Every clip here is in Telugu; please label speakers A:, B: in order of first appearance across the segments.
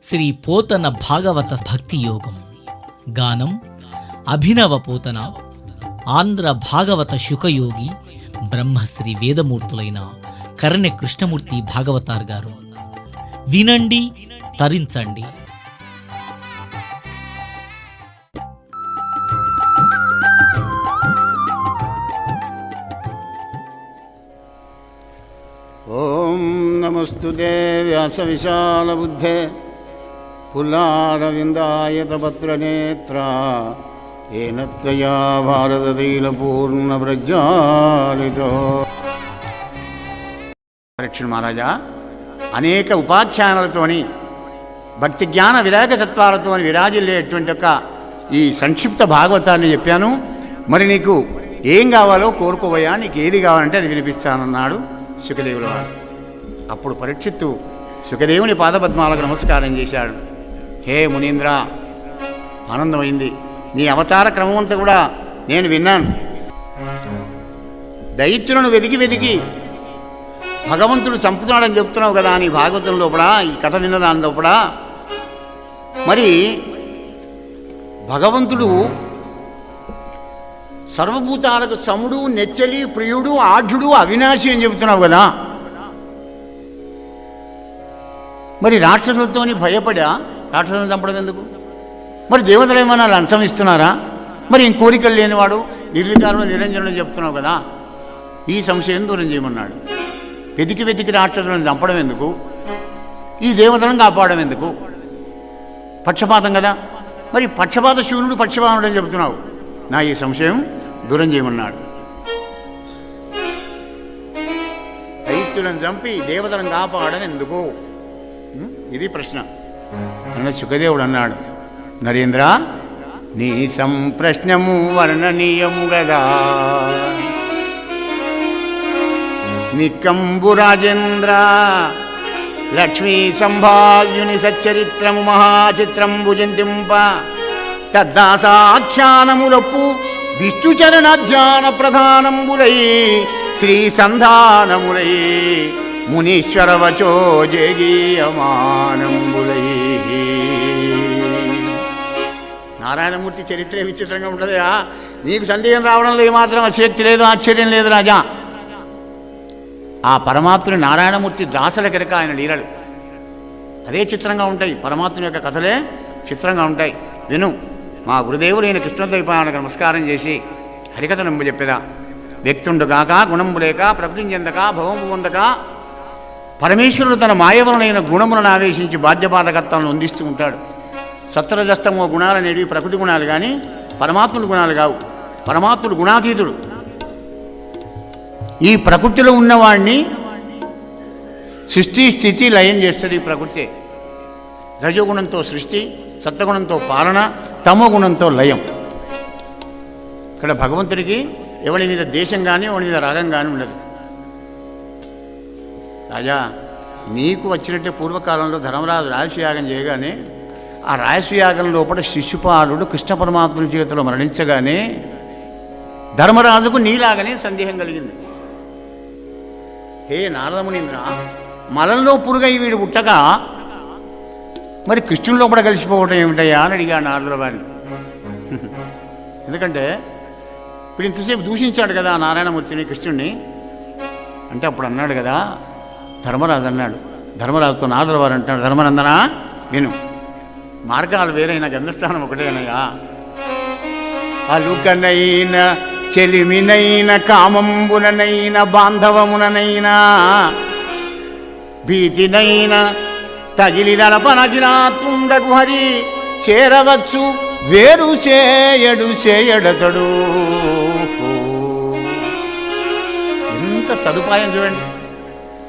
A: శ్రీ పోతన భాగవత భక్తి యోగం. గానం అభినవ పోతన, ఆంధ్ర భాగవత శుకయోగి, బ్రహ్మశ్రీ వేదమూర్తులైన కరణె కృష్ణమూర్తి భాగవతార్ గారు. వినండి, తరించండి.
B: ఓం నమస్తుతే వ్యాస విశాల బుద్ధే పుల్లారవిందాయతపత్రనేత్ర ఏన త్వయా భారతతైలపూర్ణ ప్రజ్వాలితో. పరీక్ష మహారాజా, అనేక ఉపాఖ్యానాలతోని భక్తి జ్ఞాన విరాగ తత్వాలతో విరాజిల్లేటువంటి ఒక ఈ సంక్షిప్త భాగవతాన్ని చెప్పాను. మరి నీకు ఏం కావాలో కోరుకోవయ్యా, నీకు ఏది కావాలంటే అది వినిపిస్తానన్నాడు శుకదేవుల వాడు. అప్పుడు పరీక్షిత్తు శుకదేవుని పాదపద్మాలకు నమస్కారం చేశాడు. హే మునీంద్ర, ఆనందమైంది. నీ అవతార క్రమం అంతా కూడా నేను విన్నాను. దైత్యులను వెతికి భగవంతుడు చంపుతున్నాడని చెప్తున్నావు కదా నీ భాగవతం లోపల, ఈ కథ విన్నదాని లోపల. మరి భగవంతుడు సర్వభూతాలకు సముడు, నెచ్చలి, ప్రియుడు, ఆఢ్యుడు, అవినాశి అని చెబుతున్నావు కదా. మరి రాక్షసులతోని భయపడా రాక్షసులను చంపడం ఎందుకు? మరి దేవతలు ఏమైనా లంచం ఇస్తున్నారా? మరి ఏం కోరికలు లేనివాడు నిర్వికారుడు నిరంజనుడు చెప్తున్నావు కదా. ఈ సంశయం దూరం చేయమన్నాడు. వెతికి రాక్షసులను చంపడం ఎందుకు? ఈ దేవతలను కాపాడడం ఎందుకు? పక్షపాతం కదా. మరి పక్షపాత శూన్యుడు పక్షపాతుడు అని చెబుతున్నావు. నా ఈ సంశయం దూరం చేయమన్నాడు. దైత్యులను చంపి దేవతలను కాపాడడం ఎందుకు? ఇది ప్రశ్న. అన్న శుకదేవుడు అన్నాడు, నరేంద్ర, నీ సంప్రశ్నము వర్ణనీయము గదా. నికంబు రాజేంద్ర లక్ష్మీ సంభావ్యుని సచ్చరిత్రము మహాచిత్రంబు జంతింప తద్దాసాఖ్యానములప్పు విష్ణుచరణ ధ్యాన ప్రధానంబులై శ్రీ సంధానములై మునీశ్వర వచో జగీయమానంబులై. నారాయణమూర్తి చరిత్ర విచిత్రంగా ఉంటుందా? నీకు సందేహం రావడంలో ఏమాత్రం అశక్తి లేదు, ఆశ్చర్యం లేదు రాజా. ఆ పరమాత్ముని నారాయణమూర్తి దాసల కనుక ఆయన లీలలు అదే చిత్రంగా ఉంటాయి. పరమాత్ముని యొక్క కథలే చిత్రంగా ఉంటాయి. విను. మా గురుదేవులైన కృష్ణద్వైపాయనకు నమస్కారం చేసి హరికథ నంబు చెప్పేదా. వ్యక్తుండు గాక, గుణంబు లేక, ప్రకృతిని చెందక, భవంబు పొందక, పరమేశ్వరుడు తన మాయవలనైన గుణములను ఆవేశించి బాధ్యపాతకత్వాలను అందిస్తూ ఉంటాడు. సత్వరజస్తమో గుణాలు అనేవి ప్రకృతి గుణాలు కానీ పరమాత్ముడు గుణాలు కావు. పరమాత్ముడు గుణాతీతుడు. ఈ ప్రకృతిలో ఉన్నవాడిని సృష్టి, స్థితి, లయం చేస్తుంది ఈ ప్రకృతి. రజోగుణంతో సృష్టి, సత్వగుణంతో పాలన, తమో గుణంతో లయం. ఇక్కడ భగవంతుడికి ఎవరి మీద దేశం కానీ ఎవరి మీద రాగం కానీ ఉండదు. రాజా, నీకు వచ్చినట్టే పూర్వకాలంలో ధర్మరాజు రాజసూయాగం చేయగానే ఆ రాజసూయాగం లోపల శిశుపాలుడు కృష్ణ పరమాత్ముని చేతిలో మరణించగానే ధర్మరాజుకు నీలాగనే సందేహం కలిగింది. హే నారదమునీంద్ర, మలంలో పురుగై వీడు పుట్టగా మరి కృష్ణుని లోపల కలిసిపోవటం ఏమిటయ్యా అని అడిగా నారదుల వారిని. ఎందుకంటే ఇప్పుడు ఇంతసేపు దూషించాడు కదా నారాయణమూర్తిని, కృష్ణుడిని. అంటే అప్పుడు అన్నాడు కదా ధర్మరాజు అన్నాడు. ధర్మరాజుతో నారదుల వారు అంటాడు, ధర్మనందనా విను, మార్గాలు వేరైన గమ్యస్థానం ఒకటేనయ్యా. అలుకనైన చెలిమినైన కామంబుననైన బాంధవముననైనా భీతినైన తగిలిదనపనగినాత్ముండకు హరి చేరవచ్చు వేరు చేయడతడు. ఎంత సదుపాయం చూడండి,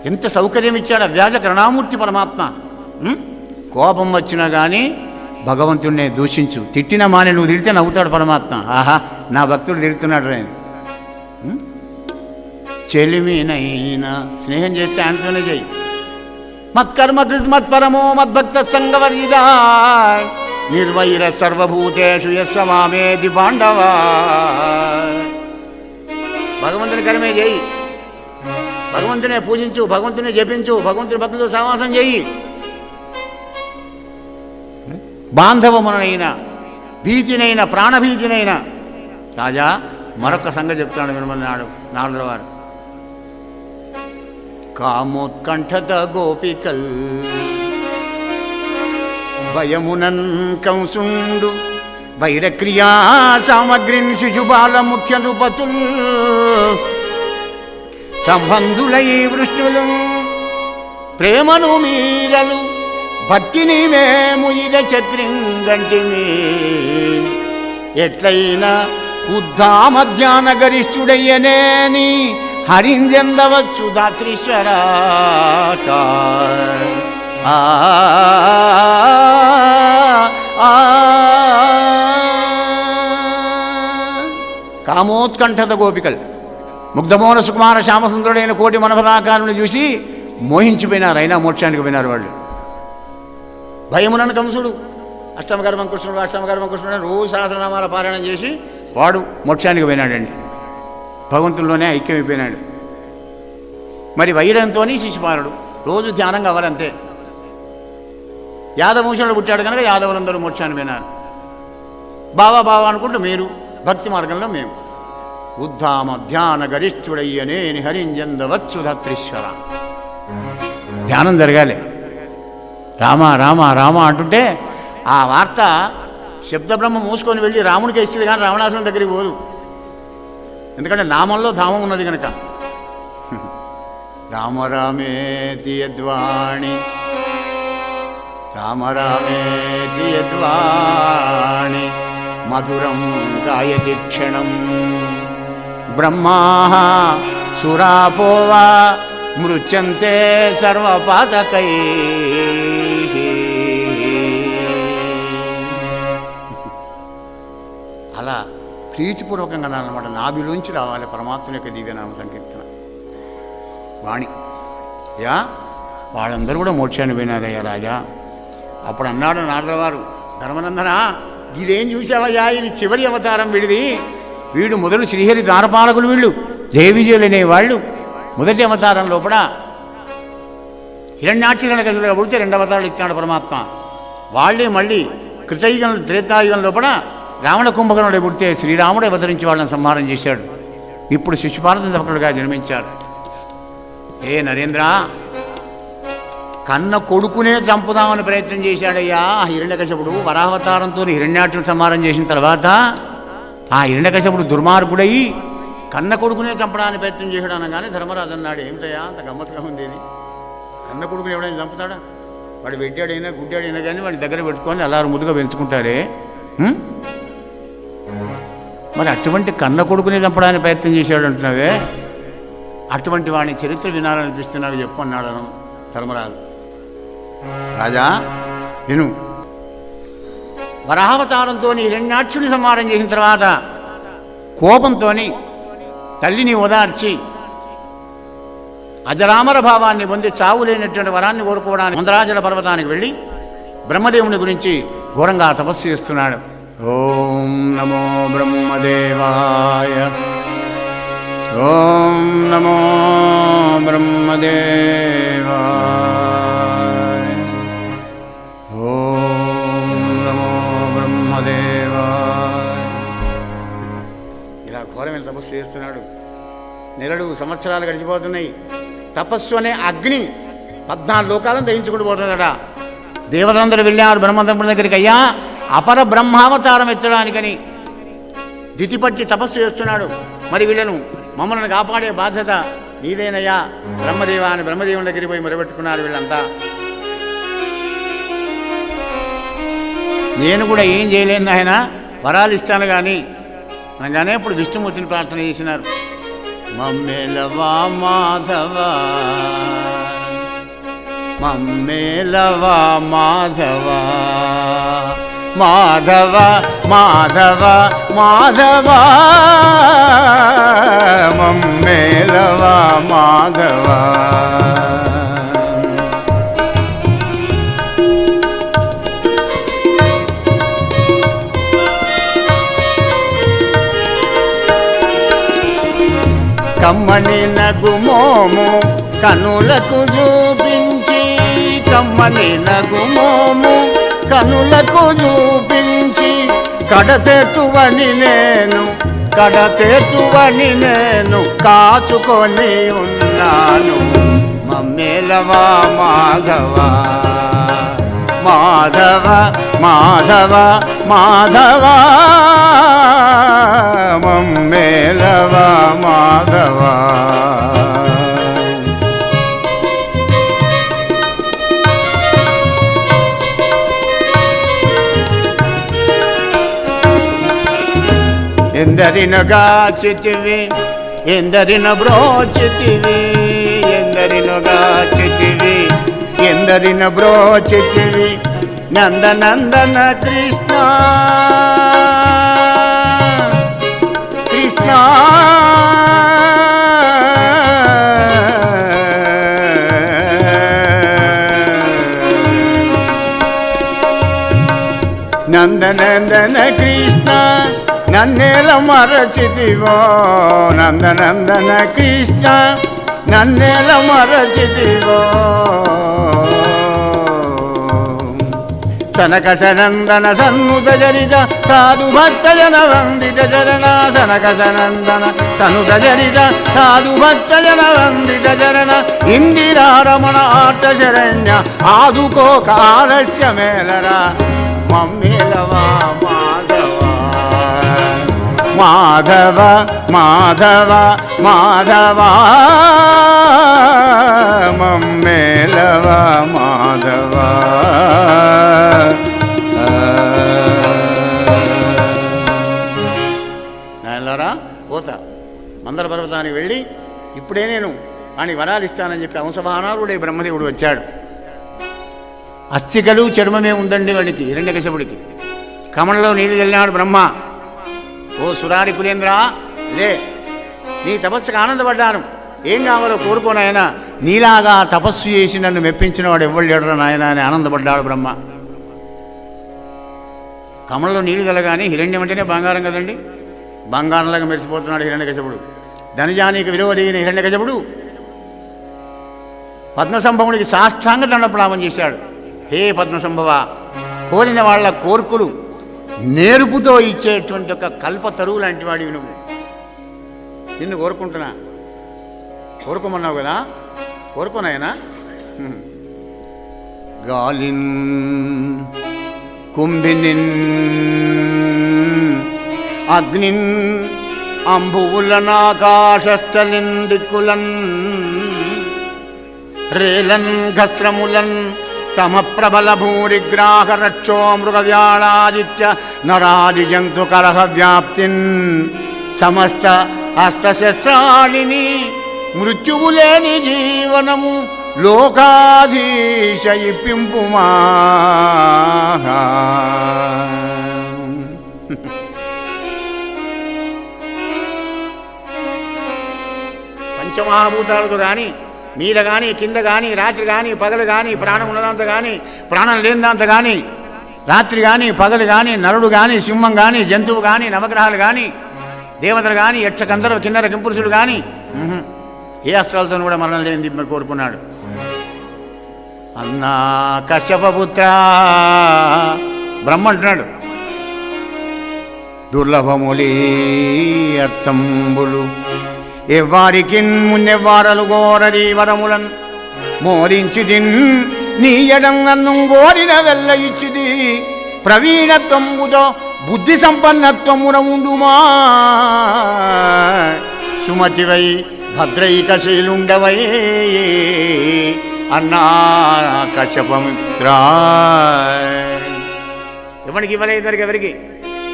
B: ఎంత సౌకర్యం ఇచ్చాడు వ్యాజ కరుణామూర్తి పరమాత్మ. కోపం వచ్చినా కానీ భగవంతుడిని దూషించు, తిట్టిన మాని నువ్వు తిడితే నవ్వుతాడు పరమాత్మ. ఆహా, నా భక్తుడు తిడుతున్నాడు ఆయన. చెలిమినైనా స్నేహం చేస్తే ఆయనతోనే చేయి. మత్కర్మకృత్ మత్పరమో మద్భక్త సంగవర్జిదా నిర్వైర సర్వభూతేషు యస్స మామేది పాండవా. భగవంతుని కర్మే చేయి, భగవంతునే పూజించు, భగవంతునే జపించు, భగవంతుని భక్తులతో సహవాసం చేయి. బాంధవమునైన భీతినైన ప్రాణభీతినైన రాజా మరొక సంగతి చెప్తాడు వినమన్నాడు నారదుల వారు. కామోత్కంఠత గోపికల్ భయమునన్ కంసుండు వైరక్రియా సామగ్రిన్ శిశుబాల ముఖ్య నృపతుల్ సంబంధులై వృష్టులు ప్రేమను మీరలు భక్తిని మేము ఇద చక్రింగంటిమి ఎట్లయినా ఉద్ధామధ్యాన గరిష్ఠుడయ్యనేని హరింజెందవచ్చు దాత్రీశ్వరా. కామోత్కంఠత గోపికలు ముగ్ధమోన సుకుమార శ్యామసుందరుడైన కోటి మనపదాకారుని చూసి మోహించిపోయినారు, అయినా మోక్షానికి పోయినారు వాళ్ళు. భయమునను కంసుడు అష్టమగర్భం కృష్ణుడు అష్టమగర్భం కృష్ణుడు రోజు సహస్రనామాల పారాయణం చేసి వాడు మోక్షానికి పోయినాడండి, భగవంతుల్లోనే ఐక్యమైపోయినాడు. మరి వైరంతో శిశుపాలుడు రోజు ధ్యానం కావాలంతే. యాదవంశంలో పుట్టాడు కనుక యాదవులందరూ మోక్షాన్ని పోయినారు. బావా బావా అనుకుంటూ మీరు, భక్తి మార్గంలో మేము. ఉద్ధామ ధ్యాన గరిష్ఠుడయ్యనేని హరింజందవచ్చు ధత్రీశ్వర. ధ్యానం జరగాలి. రామ రామ రామ అంటుంటే ఆ వార్త శబ్దబ్రహ్మ మూసుకొని వెళ్ళి రాముడికి ఇస్తుంది కానీ రావణాసురుని దగ్గరికి పోదు. ఎందుకంటే నామంలో ధామం ఉన్నది కనుక. రామ రామేతి యద్వాణి రామ రామేతి యద్వాణి మధురం గాయతి క్షణం బ్రహ్మా సురాపోవా మృత్యంతే సర్వపాతకై. అలా ప్రీతిపూర్వకంగా అన్నమాట నాభిలోంచి రావాలి పరమాత్మ యొక్క దివ్యనామ సంకీర్తన వాణి. యా వాళ్ళందరూ కూడా మోక్షాన్ని పోయినారయ్యా రాజా. అప్పుడు అన్నాడు నారదుల వారు, ధర్మనందన ఇదేం చూసావయ్యా, ఇది చివరి అవతారం వీడిది. వీడు మొదలు శ్రీహరి ద్వారపాలకులు, వీళ్ళు జయవిజయులు అనేవాళ్ళు. మొదటి అవతారం లోపల హిరణ్యాక్షరంగా పుడితే రెండు అవతారాలు ఇచ్చినాడు పరమాత్మ. వాళ్ళే మళ్ళీ కృతయుగం త్రేతాయుగం లోపల రావణ కుంభకర్ణుడే పుడితే శ్రీరాముడు అవతరించి వాళ్ళని సంహారం చేశాడు. ఇప్పుడు శిశుపాలకుడుగా జన్మించారు. ఏ నరేంద్ర, కన్న కొడుకునే చంపుదామని ప్రయత్నం చేశాడయ్యా హిరణ్యకశపుడు. వరావతారంతో హిరణ్యాక్షుని సంహారం చేసిన తర్వాత ఆ హిరణ్యకశపుడు దుర్మార్గుడయి కన్న కొడుకునే చంపడానికి ప్రయత్నం చేశాడు అనగానే ధర్మరాజు అన్నాడు, ఏమిటయ్యా అంత గమ్మత్తుగా ఉంది ఇది, కన్న కొడుకుని ఎవడైనా చంపుతాడా? వాడు వెడ్డాడైనా గుడ్డాడైనా కానీ వాడి దగ్గర పెట్టుకొని అలా ముదుగా పెంచుకుంటారే. మరి అటువంటి కన్న కొడుకునే చంపడానికి ప్రయత్నం చేశాడు అంటున్నావే, అటువంటి వాడిని చరిత్ర వినాలనిపిస్తున్నావు చెప్పు అన్నాడు ధర్మరాజు. రాజా నేను వరాహవతారంతో హిరణ్యాక్షుని సంహారం చేసిన తర్వాత కోపంతో తల్లిని ఓదార్చి అజరామర భావాన్ని పొంది చావు లేనటువంటి వరాన్ని కోరుకోవడానికి మందరాచల పర్వతానికి వెళ్ళి బ్రహ్మదేవుని గురించి ఘోరంగా తపస్సు చేస్తున్నాడు. ఓం నమో బ్రహ్మదేవాయ, ఓం నమో బ్రహ్మదేవాయ, ఓం నమో బ్రహ్మదేవాయ. ఇలా ఘోరమైన తపస్సు చేస్తున్నాడు. నెలలు సంవత్సరాలు గడిచిపోతున్నాయి. తపస్సు అనే అగ్ని 14 లోకాలను దహించుకుంటూ పోతుందట. దేవతలందరూ వెళ్ళారు బ్రహ్మదేవుడి దగ్గరికి. అయ్యా అపర బ్రహ్మావతారం ఎత్తడానికని దితిపట్టి తపస్సు చేస్తున్నాడు. మరి వీళ్ళను మమ్మల్ని కాపాడే బాధ్యత నీదేనయ్యా బ్రహ్మదేవ అని బ్రహ్మదేవుని దగ్గరికి పోయి మొరబెట్టుకున్నారు వీళ్ళంతా. నేను కూడా ఏం చేయలేను ఆయన, వరాలు ఇస్తాను కానీ అనగానే ఇప్పుడు విష్ణుమూర్తిని ప్రార్థన చేసినారు. మమ్మేలవా మాధవ, మమ్మేలవా మాధవ, మాధవ మాధవ మాధవ, మమ్మేలవా మాధవ. కమ్మని నగుమోము కనులకు చూపించి, కమ్మని నగుమోము కనులకు చూపించి కడతెత్తువని నేను కాచుకొని ఉన్నాను. మమ్మేలవా మాధవ మాధవ మాధవ మాధవ మమ్మేలవా మాధవ. ఎందరిను గాచితివి ఎందరిను బ్రోచితివి ఎందరిను బ్రోచితివి నందనందన కృష్ణ కృష్ణ నందనందన కృష్ణ నన్నేల మరచితివో నందనందన కృష్ణ నన్నేల మరచితివో. సనక సనందన సన్నుత చరిత సాధు భక్త జన వందిత చరణ సనక సనందన సనుత చరిత సాధు భక్త జన వందిత చరణ ఇందిరారమణ ఆర్త శరణ్య ఆదుకో కాలస్య మేలరా మమ్మేలవా మాధవ మాధవ మాధవ మమ్మేలవ మాధవ. నాయనలారా పోతా మందర పర్వతానికి వెళ్ళి ఇప్పుడే నేను వాడిని వరాలు ఇస్తానని చెప్పి అంశవానారుడే బ్రహ్మదేవుడు వచ్చాడు. అస్థికలు చర్మమే ఉందండి వాడికి హిరణ్యకశపుడికి. కమలలో నీళ్ళు చల్లినాడు బ్రహ్మ. ఓ సురారి కులేంద్ర లే, నీ తపస్సుకు ఆనందపడ్డాను, ఏం కావాలో కోరుకోనాయన, నీలాగా తపస్సు చేసి నన్ను మెప్పించిన వాడు ఎవరు లేడరా నాయన అని ఆనందపడ్డాడు బ్రహ్మ. కమలలో నీళ్ళు చల్లగానే హిరణ్యం అంటేనే బంగారం కదండి, బంగారంలాగా మెరిసిపోతున్నాడు హిరణ్యకశపుడు. ధనజానికి విలువ దిగిన హిరణ్యకశపుడు పద్మసంభవుడికి సాష్టాంగ దండప్రాపం చేశాడు. హే పద్మసంభవ, కోరిన వాళ్ళ కోర్కులు నేర్పుతో ఇచ్చేటువంటి ఒక కల్ప తరువు లాంటి వాడివి నువ్వు, నిన్ను కోరుకుంటున్నా. కోరుకోమన్నావు కదా, కోరుకోనాయనా. గాలిన్ కుంభినిన్ అగ్నిన్ అంబువులనాకాశస్థలిన్ దిక్కులన్ రేలన్ ఘస్రములన్ తమ ప్రబల భూరిగ్రాహ రక్షో మృగవ్యాళాదిత్య నరాది జంతు కలహ వ్యాప్తిన్ సమస్త అస్త్రశస్త్రాణిని మృత్యువులేని జీవనము లోకాధీశ ఇప్పింపుమా. పంచమహాభూతాలతో కానీ మీద కానీ కింద కానీ రాత్రి కానీ పగలు కానీ ప్రాణం ఉన్నదంత కానీ ప్రాణం లేనిదంత కానీ రాత్రి కానీ పగలు కానీ నరుడు కానీ సింహం కానీ జంతువు కానీ నవగ్రహాలు కానీ దేవతలు కానీ యక్ష గంధర్వ కిన్నర కింపురుషుడు కానీ ఏ అస్త్రాలతో కూడా మరణం లేనిది కోరుకున్నాడు. అన్నా కశ్యపపుత్ర బ్రహ్మ అంటున్నాడు, దుర్లభములి అర్థంబులు ఎవ్వారికి మున్నెవ్వారలు గోరరి వరములన్ మోరించిదిన్ నీయడం నన్ను గోరిన వెళ్ళ ఇచ్చిది ప్రవీణత్వముతో బుద్ధి సంపన్నత్వమున ఉండుమా. సుమతివై భద్రైకశీలుండవై అన్నా కశ్యపమిత్ర. ఎవరికి ఇవ్వలేదు, ఎవరికి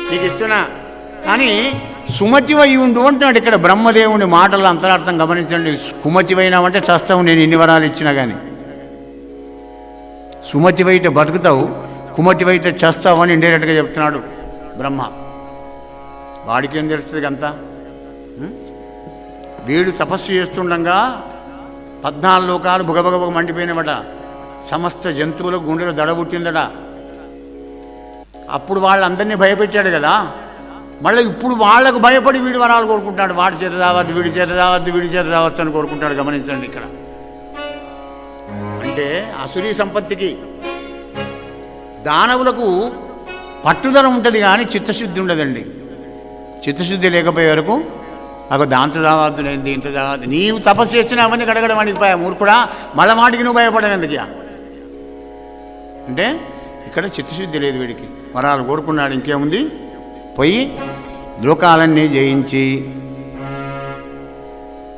B: నీకు ఇస్తున్నా, కానీ సుమతివై ఉండు అంటున్నాడు ఇక్కడ బ్రహ్మదేవుని మాటల అంతరార్థం గమనించండి. కుమతివైనావంటే చస్తావు, నేను ఇన్ని వరాలు ఇచ్చినా కానీ. సుమతివైతే బతుకుతావు, కుమతివైతే చస్తావు అని ఇండైరెక్ట్గా చెప్తున్నాడు బ్రహ్మ. వాడికి ఏం తెలుస్తుంది అంతా? వీడు తపస్సు చేస్తుండగా 14 లోకాలు బుగబగబ మండిపోయినవట, సమస్త జంతువులకు గుండెలు దడబుట్టిందట. అప్పుడు వాళ్ళందరినీ భయపెట్టాడు కదా, మళ్ళీ ఇప్పుడు వాళ్లకు భయపడి వీడి వరాలు కోరుకుంటాడు. వాడి చేత రావద్దు, వీడి చేత రావద్దు, వీడి చేత రావద్దు అని కోరుకుంటాడు. గమనించండి ఇక్కడ. అంటే అసురీ సంపత్తికి దానవులకు పట్టుదల ఉంటుంది కానీ చిత్తశుద్ధి ఉండదండి. చిత్తశుద్ధి లేకపోయే వరకు నాకు దాంతో దావద్దు, నేను దీంతో దావద్దు. నీవు తపస్సు చేస్తున్నా అవన్నీ గడగడం అనిగిపోయా మూర్ఖుడా, మళ్ళా మాటికి నువ్వు భయపడవు ఎందుకు అంటే ఇక్కడ చిత్తశుద్ధి లేదు వీడికి. వరాలు కోరుకున్నాడు, ఇంకేముంది, పోయి లోకాలన్నీ జయించి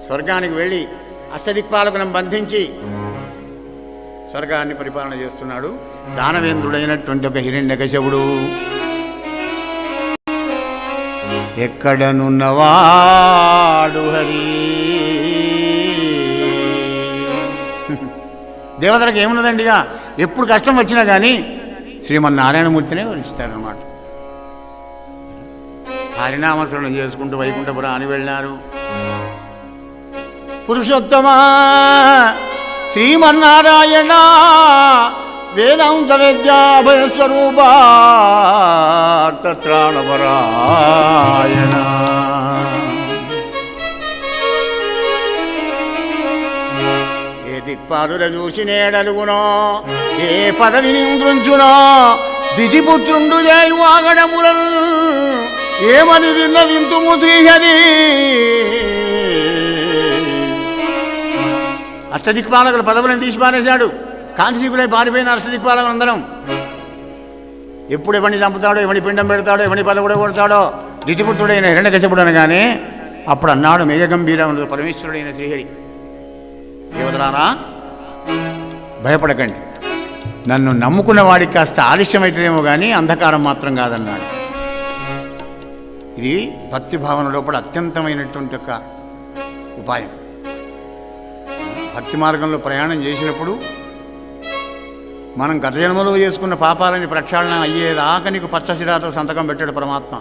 B: స్వర్గానికి వెళ్ళి అష్టదిక్పాలకులను బంధించి స్వర్గాన్ని పరిపాలన చేస్తున్నాడు. దానవేంద్రుడైనటువంటి ఒక హిరణ్యకశపుడు ఎక్కడనున్నవాడు హరి. దేవతలకు ఏమున్నదండిగా, ఎప్పుడు కష్టం వచ్చినా కానీ శ్రీమన్నారాయణమూర్తినే వరిస్తారన్నమాట. హరినామస్మరణ చేసుకుంటూ వైకుంఠపురం అని వెళ్ళినారు. పురుషోత్తమా శ్రీమన్నారాయణ వేదాంత విద్యాభయస్వరూపాత్రాణపరాయణ. ఏ దిక్పాదుల చూసి నేడలుగునో, ఏ పదవిని దృంచునో, దితిపుత్రుండు చేయు ఆగడములను ఏమని విన్నవింతుము శ్రీహరి. అష్టదిక్పాలకుల పదవులను తీసి పారేశాడు. కాంతిశీకులై పారిపోయిన అష్టదిక్పాలకులు అందరం. ఎప్పుడు ఎవరిని చంపుతాడో, ఎవరిని పిండం పెడతాడో, ఎవరిని పదవుడు కొడతాడో దితిపుత్రుడైన హిరణ్యకశపుడు అనగానే అప్పుడు అన్నాడు మేఘగంభీరముడు పరమేశ్వరుడైన శ్రీహరి, దేవతలారా భయపడకండి, నన్ను నమ్ముకున్న వాడికి కాస్త ఆలస్యమవుతుందేమో కానీ అంధకారం మాత్రం కాదన్నాడు. ఇది భక్తి భావన లోపల అత్యంతమైనటువంటి ఒక ఉపాయం. భక్తి మార్గంలో ప్రయాణం చేసినప్పుడు మనం గత జన్మలో చేసుకున్న పాపాలని ప్రక్షాళన అయ్యేదాకా నీకు పచ్చశిరాతో సంతకం పెట్టాడు పరమాత్మ.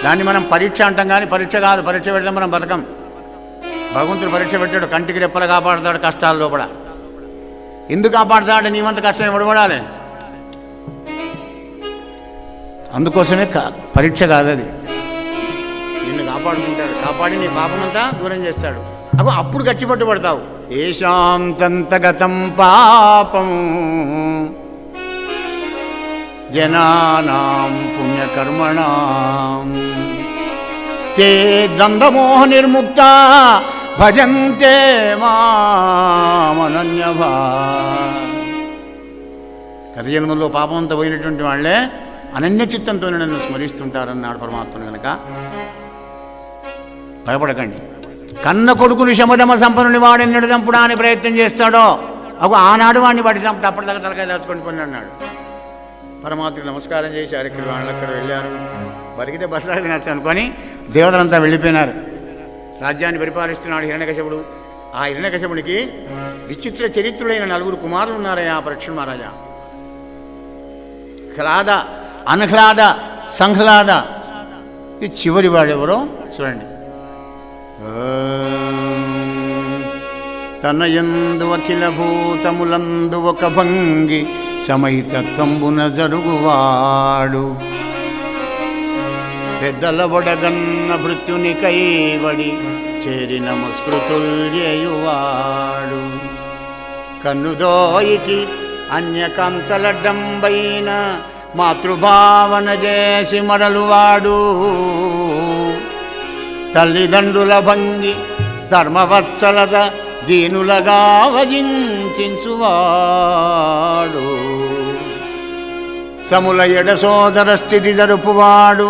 B: దాన్ని మనం పరీక్ష అంటాం కానీ పరీక్ష కాదు. పరీక్ష పెడితే మనం బతకం. భగవంతుడు పరీక్ష పెట్టాడు, కంటికి రెప్పలు కాపాడుతాడు కష్టాల లోపల. ఎందుకు కాపాడుతాడు? నీవంత కష్టం ఎవడబడాలి. అందుకోసమే పరీక్ష కాదు అది. నిన్ను కాపాడుకుంటాడు, కాపాడి నీ పాపమంతా దూరం చేస్తాడు. అప్పుడు గట్టిపట్టుబడతావు. ఏషాం తంతగతం పాపం జనానాం పుణ్యకర్మణాం తే ద్వంద్వమోహ నిర్ముక్త భజంతే మామనన్యభా. గత జన్మలో పాపం అంతా పోయినటువంటి వాళ్ళే అనన్య చిత్తంతో నన్ను స్మరిస్తుంటారన్నాడు పరమాత్ముడు. కనుక భయపడకండి. కన్న కొడుకుని శమధమ సంపన్నుని వాడెన్నడు చంపుడానికి ప్రయత్నం చేస్తాడో ఆనాడు వాడిని వాడి చంపు అప్పటిదాకా తలకాయ దాచుకొని పోయి అన్నాడు. పరమాత్మకి నమస్కారం చేసి అరెక్కడి వాళ్ళు అక్కడ వెళ్ళారు. బతికితే బస్సు తినచ్చు అనుకొని దేవతలంతా వెళ్ళిపోయినారు. రాజ్యాన్ని పరిపాలిస్తున్నాడు హిరణ్యకశపుడు. ఆ హిరణ్యకశపుడికి విచిత్ర చరిత్రుడైన 4 కుమారులు ఉన్నారయ్యా పరీక్ష మహారాజా. హ్లాద, అన్హ్లాద, సంహ్లాద. ఈ చివరి వాడెవరో చూడండి. తనయందు అఖిల భూతములందు ఒక భంగి సమహితత్వంబున జరుగువాడు పెద్దల బొడగన్న భృత్యుని కైవడి చేరి నమస్కృతుల్యేయువాడు కన్నుదోయికి అన్యకంతలడ్డంబైన మాతృభావన చేసి మరలువాడు తల్లిదండ్రుల భంగి ధర్మవత్సలత దీనులగా వజించువాడు సముల ఎడ సోదర స్థితి జరుపువాడు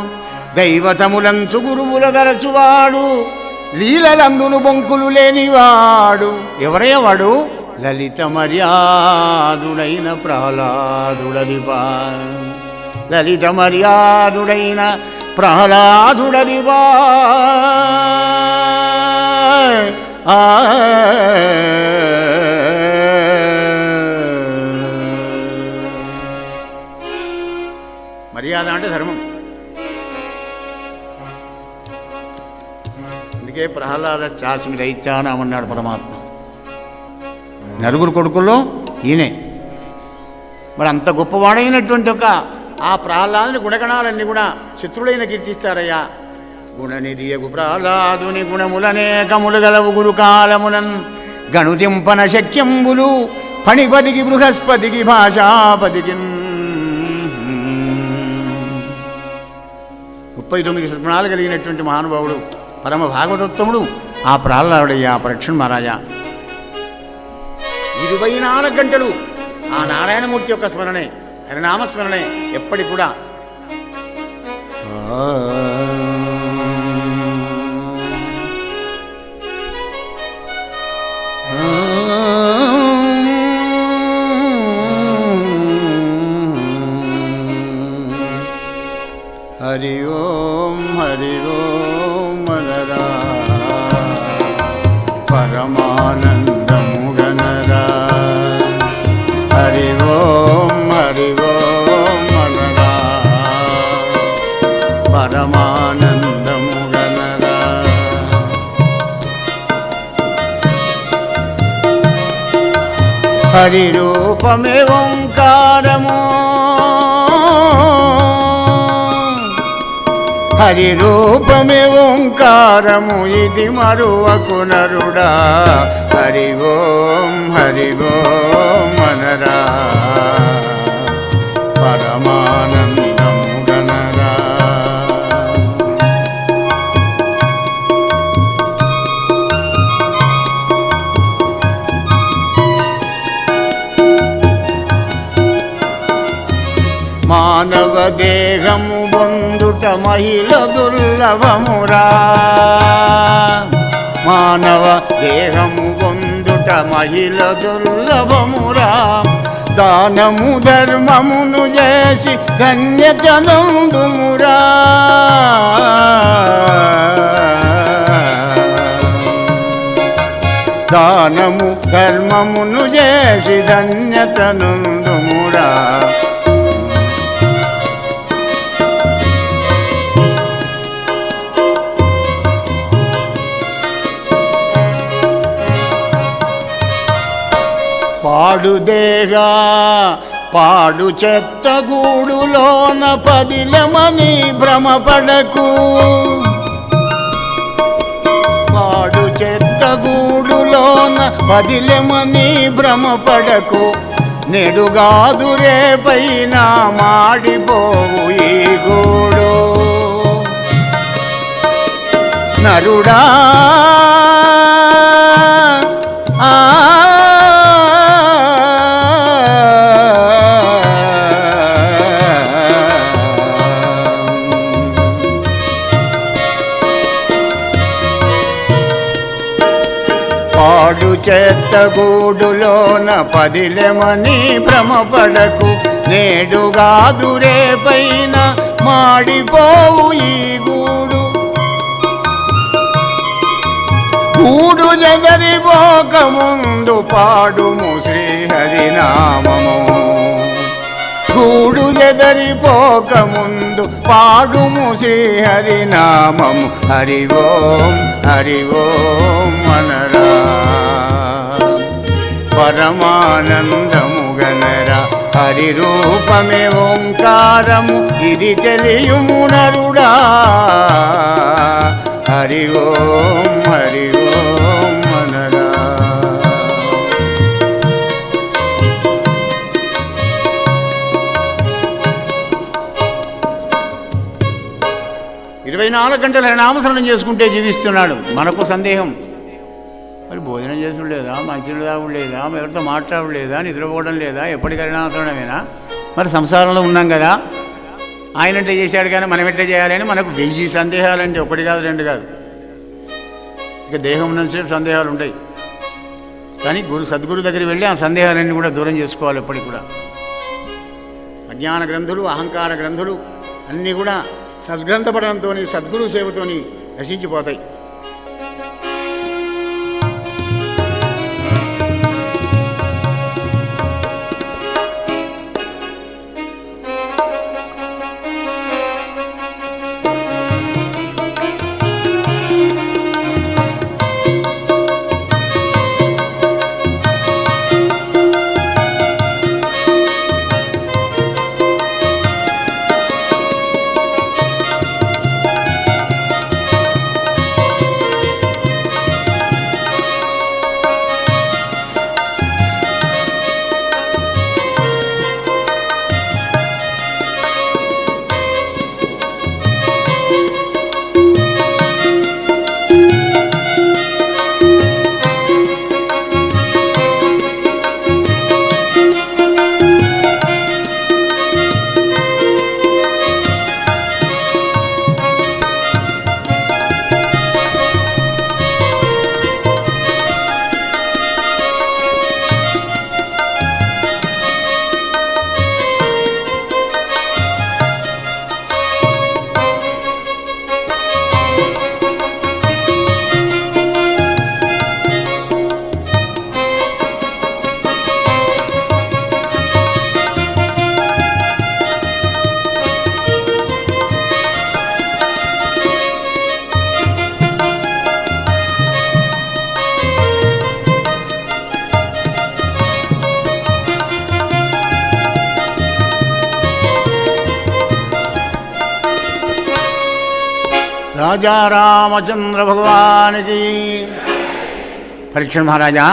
B: దైవతములంచు గురువుల దరచువాడు లీలలందును బొంకులు లేనివాడు ఎవరయ్యవాడు లలిత మర్యాదుడైన ప్రహ్లాదుడదివా లలిత మర్యాదుడైన ప్రహ్లాదుడదివా మర్యాద అంటే ధర్మం. అందుకే ప్రహ్లాద చాస్మి దైత్యానమన్నాడు పరమాత్మ. 4 కొడుకుల్లో ఈయనే. మరి అంత గొప్పవాడైనటువంటి ఒక ఆ ప్రహ్లాదుని గుణగణాలన్నీ కూడా శత్రులైన కీర్తిస్తారయ్యా. గుణనిధియగు ప్రహ్లాదుని గుణములనేకములు గలవు గురుకాలమునన్ గణుతింపన శక్యంబులు ఫణిపతికి బృహస్పతికి భాషాపతికి 39 సద్గుణాలు కలిగినటువంటి మహానుభావుడు పరమ భాగవతోత్తముడు ఆ ప్రాహ్లాదుడయ్యా పరీక్షణ్ మహారాజా. 24 గంటలు ఆ నారాయణమూర్తి యొక్క స్మరణే, హరినామస్మరణే ఎప్పటికి కూడా. హరి ఓం మనరా పరమానందము గనరా. హరి ఓం మనరా పరమానందము గనరా. హరి రూపమే ఓంకారము, హరి రూపమే ఓంకారము ఇది మరువకు నరుడా. హరి ఓం మనరా పరమానందము గనరా. మానవ దేహము పొందుట మహిళ దుర్లభమురా. మానవ దేహము పొందుట మహిళ దుర్లభమురా. దానము ధర్మమును చేసి ధన్యతనందుమురా. దానము ధర్మమును చేసి ధన్యతనందుమురా. పాడుదేగా పాడు చెత్త గూడులోన పదిలమని భ్రమపడకు. పాడు చెత్త గూడులోన పదిలమని భ్రమపడకు. నెడుగాదు రేపైనా మాడిపోవు ఈ గూడు. నరుడా పాడు చెత్త గూడులోన పదిలెమని భ్రమపడకు. నేడుగాదు రేపైన మాడిపోవు ఈ గూడు. గూడు జదరిపోక ముందు పాడుము శ్రీహరినామము. గూడు జదరిపోక ముందు పాడుము శ్రీహరినామము. హరి ఓం మనరా పరమానందము గనరా. హరి రూపమే ఓంకారము ఇది తెలియుము నరుడా. హరి ఓం మనరా. 24 గంటలు నామస్మరణం చేసుకుంటే జీవిస్తున్నాడు. మనకు సందేహం, మరి భోజనం చేసుడు లేదా, మంచినీళ్ళు తాగుడు లేదా, ఎవరితో మాట్లాడడం లేదా, నిద్రపోవడం లేదా, ఎప్పటికైనా అవసరమేనా? మరి సంసారంలో ఉన్నాం కదా, ఆయన అంటే చేశాడు కానీ మనం ఎట్లా చేయాలని మనకు 1000 సందేహాలండి. ఒకటి కాదు, 2 కాదు. ఇక దేహం నుంచి సందేహాలు ఉంటాయి. కానీ సద్గురు దగ్గరికి వెళ్ళి ఆ సందేహాలన్నీ కూడా దూరం చేసుకోవాలి. ఎప్పటికి కూడా అజ్ఞాన గ్రంథులు, అహంకార గ్రంథులు అన్నీ కూడా సద్గ్రంథపడంతో, సద్గురు సేవతోని నశించిపోతాయి. రాజా రామచంద్ర భగవానికి. పరీక్ష మహారాజా,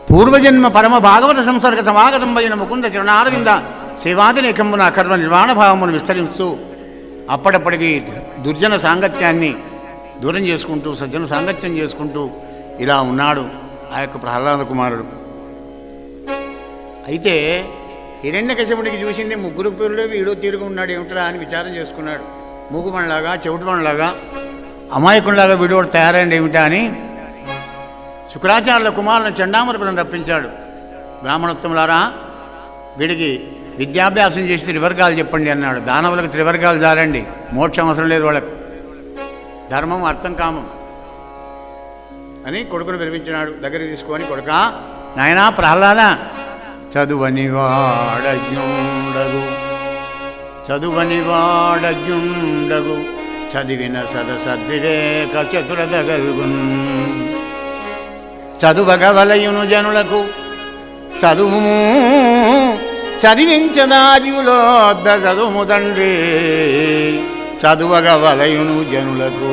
B: పూర్వజన్మ పరమ భాగవత సంసర్గ సమాగతం అయిన ముకుంద చరణారవింద సేవాదినేకమున కర్మ నిర్వాణ భావమును విస్తరిస్తూ అప్పటిప్పటికీ దుర్జన సాంగత్యాన్ని దూరం చేసుకుంటూ సజ్జన సాంగత్యం చేసుకుంటూ ఇలా ఉన్నాడు ఆ యొక్క ప్రహ్లాద కుమారుడు. అయితే హిరణ్యకశిపుడికి చూసింది ముగ్గురు పేరులో వీడో తీరుగా ఉన్నాడు ఏమిట్రా అని విచారం చేసుకున్నాడు. మూగుమణలాగా చెవిటిమణలాగా అమాయకునిలాగా వీడు తయారైంది ఏమిటా అని శుక్రాచార్యుల కుమారుని చండామరుకులను రప్పించాడు. బ్రాహ్మణోత్తములారా, వీడికి విద్యాభ్యాసం చేసి త్రివర్గాలు చెప్పండి అన్నాడు. దానవులకు త్రివర్గాలు చాలండి, మోక్షం అవసరం లేదు వాళ్ళకు, ధర్మం అర్థం కామం అని కొడుకును పిలిపించినాడు. దగ్గరికి తీసుకొని, కొడుకా నాయనా ప్రహ్లాద, చదువని వాడజ్ఞుండగు చదివిన సదసద్వివేక చతురదగల్గున్ చదువగవలయును జనులకు చదువు చదివించదాదివులోద్ద చదువు తండ్రి చదువగవలయును జనులకు.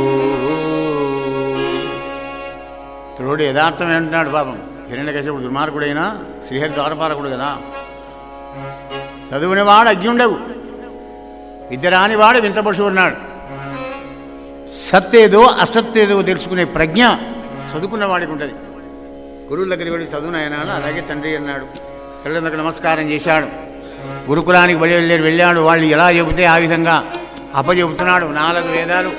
B: ఇప్పుడు యథార్థం ఏంటున్నాడు పాపం. హిరణ్యకశిపుడు దుర్మార్గుడైనా శ్రీహరి ద్వారపాలకుడు కదా. చదువునివాడు అజ్ఞుండవు, విద్య రానివాడు వింత పశువు ఉన్నాడు. సత్తేదో అసత్తేదో తెలుసుకునే ప్రజ్ఞ చదువుకున్నవాడికి ఉంటుంది. గురువుల దగ్గరికి వెళ్ళి చదువునైనాడు. అలాగే తండ్రి అన్నాడు. తల్లిదండ్రులకు నమస్కారం చేశాడు. గురుకులానికి వెళ్ళాడు. వాళ్ళు ఎలా చెబితే ఆ విధంగా అప్పచెబుతున్నాడు. 4 వేదాలు,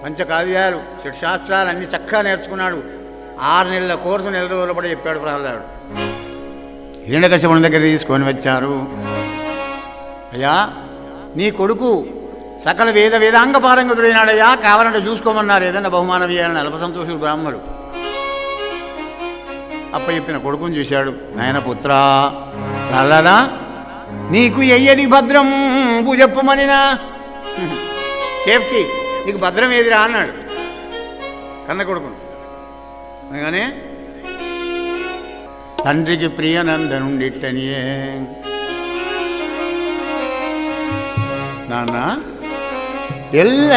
B: పంచకావ్యాలు, షట్శాస్త్రాలు అన్నీ చక్కగా నేర్చుకున్నాడు. 6 నెలల కోర్సు 4 రోజుల పాటు చెప్పాడు ప్రహ్లాదుడు. హిరణ్యకశిపుని దగ్గర తీసుకొని వచ్చారు. అయ్యా, నీ కొడుకు సకల వేదాంగ పారంగతుడైనాడయ్యా, కావాలంటే చూసుకోమన్నారు, ఏదన్నా బహుమానం ఇవ్వాలని అల్ప సంతోషుడు బ్రాహ్మణుడు. అప్ప చెప్పిన కొడుకుని చూశాడు. నాయన పుత్రా ప్రహ్లాదా, నీకు ఎయ్యది భద్రం చెప్పమనినా, సేఫ్టీ నీకు భద్రం ఏదిరా అన్నాడు కన్న కొడుకును. అనగానే తండ్రికి ప్రియనందనుండిట్లనియే, నాన్న ఎల్ల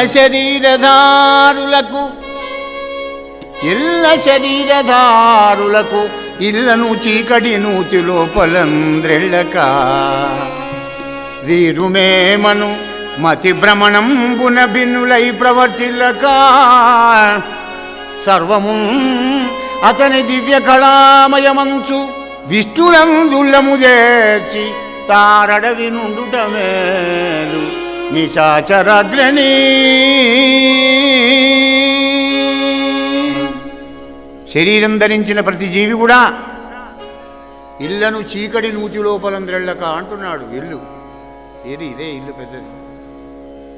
B: శరీరధారులకు ఇళ్లను చీకటి నూతి లోపలంద్రెళ్ళక వీరుమేమను మతి భ్రమణంబున భిన్నులై ప్రవర్తిల్లక సర్వము అతని దివ్య కళామయమంచు విష్ణునందుల్లము చేర్చి తారడవి నుండుట మేలు నిశాచరాగ్రణి. శరీరం ధరించిన ప్రతి జీవి కూడా ఇళ్లను చీకటి నూతి లోపలంద్రెళ్ళక అంటున్నాడు. ఇల్లు ఇదే ఇల్లు పెద్దది.